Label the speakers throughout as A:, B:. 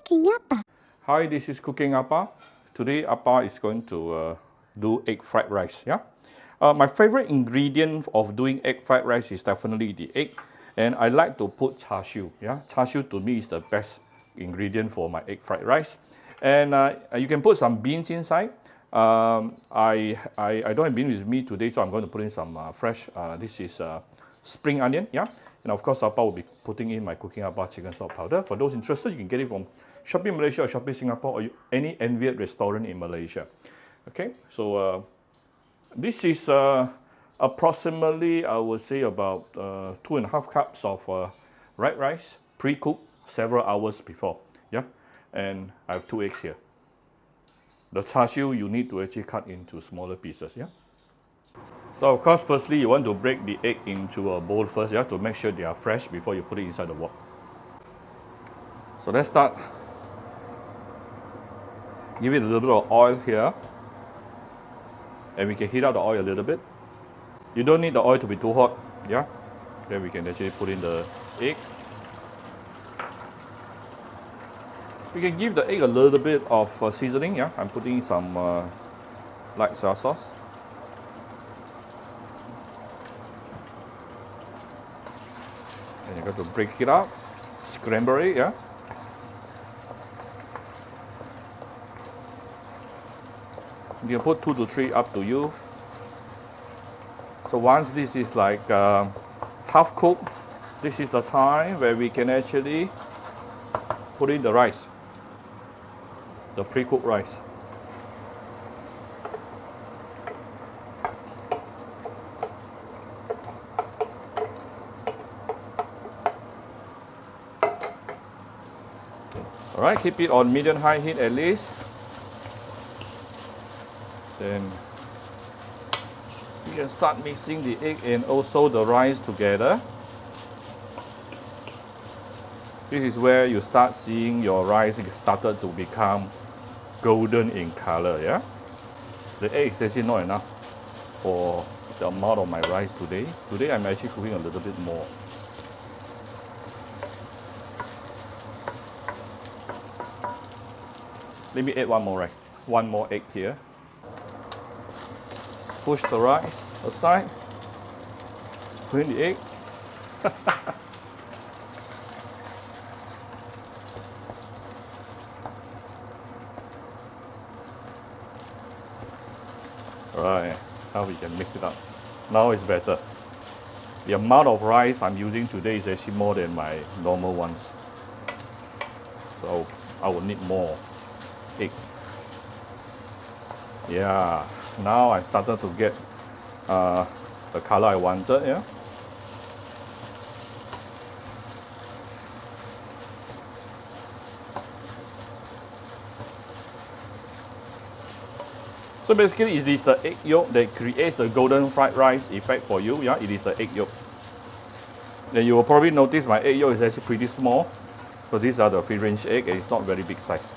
A: Cooking apa?
B: Hi, this is Cooking Appa. Today, Appa is going to do egg fried rice. Yeah, my favorite ingredient of doing egg fried rice is definitely the egg, and I like to put char siu. Yeah, char siu to me is the best ingredient for my egg fried rice, and you can put some beans inside. I don't have beans with me today, so I'm going to put in some fresh. This is spring onion. Yeah. And of course, Appa will be putting in my Cooking Appa chicken stock powder. For those interested, you can get it from Shopee Malaysia or Shopee Singapore or any Envied restaurant in Malaysia. Okay, so this is approximately, I would say, about 2.5 cups of red rice, pre-cooked several hours before. Yeah, and I have 2 eggs here. The char siu you need to actually cut into smaller pieces. Yeah. So of course, firstly, you want to break the egg into a bowl first. You have to make sure they are fresh before you put it inside the wok. So let's start. Give it a little bit of oil here. And we can heat up the oil a little bit. You don't need the oil to be too hot. Yeah. Then we can actually put in the egg. We can give the egg a little bit of seasoning. Yeah. I'm putting some light soy sauce. And you got to break it up, scramble it, yeah. You can put 2 to 3 up to you. So once this is like half cooked, this is the time where we can actually put in the rice, the pre-cooked rice. Alright, keep it on medium-high heat at least. Then you can start mixing the egg and also the rice together. This is where you start seeing your rice started to become golden in color, yeah? The egg is actually not enough for the amount of my rice today. Today I'm actually cooking a little bit more. Let me add one more egg here. Push the rice aside. Put in the egg. Alright, now we can mix it up. Now it's better. The amount of rice I'm using today is actually more than my normal ones. So I will need more egg. Yeah, now I started to get the color I wanted. Yeah. So basically, it is the egg yolk that creates the golden fried rice effect for you. Yeah, it is the egg yolk. Then you will probably notice my egg yolk is actually pretty small. So these are the free-range egg, and it's not very big size.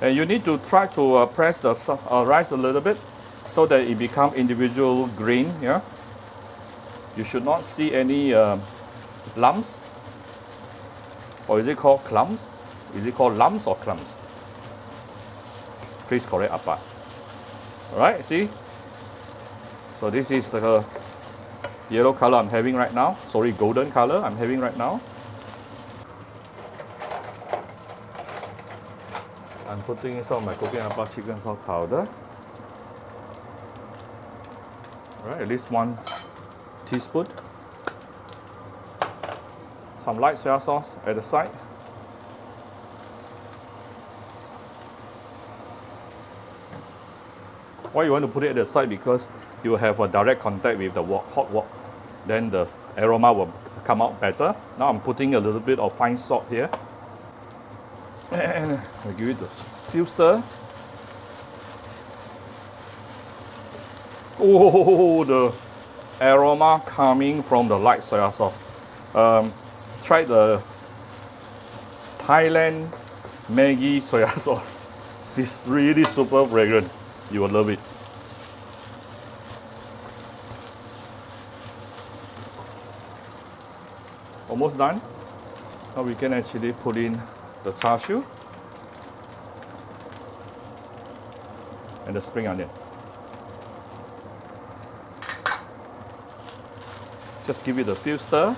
B: And you need to try to press the rice a little bit so that it becomes individual grain. Yeah. You should not see any lumps. Or is it called clumps? Is it called lumps or clumps? Please correct Appa. Alright, see? So this is the yellow color I'm having right now. Sorry, golden color I'm having right now. I'm putting in some of my Cooking Appa chicken stock powder. Alright, at least 1 teaspoon. Some light soy sauce at the side. Why you want to put it at the side? Because you have a direct contact with the hot wok. Then the aroma will come out better. Now I'm putting a little bit of fine salt here. And I'll give it a few stir. Oh, the aroma coming from the light soy sauce. Try the Thailand Maggi soy sauce. It's really super fragrant. You will love it. Almost done. Now we can actually put in the char siu. and the spring onion. Just give it a few stir.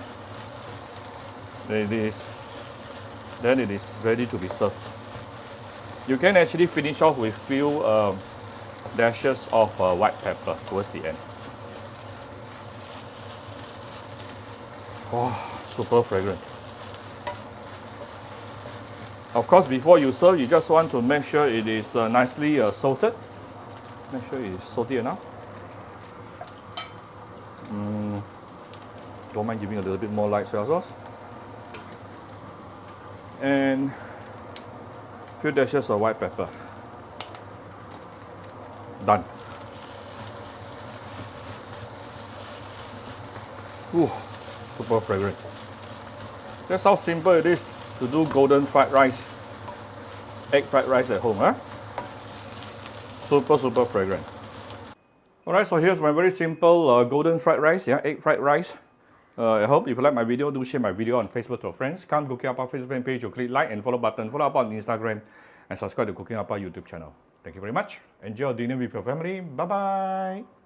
B: Then it is ready to be served. You can actually finish off with few dashes of white pepper towards the end. Oh, super fragrant. Of course, before you serve, you just want to make sure it is nicely salted. Make sure it is salty enough. Don't mind giving a little bit more light soy sauce. And a few dashes of white pepper. Done. Ooh, super fragrant. That's how simple it is to do golden fried rice, egg fried rice at home, huh? Super fragrant. Alright, so here's my very simple golden fried rice, yeah, egg fried rice. I hope if you like my video, do share my video on Facebook to your friends. Come Cooking Appa Facebook fan page, you click like and follow button, follow Appa on Instagram, and subscribe to Cooking Appa YouTube channel. Thank you very much. Enjoy your dinner with your family. Bye bye.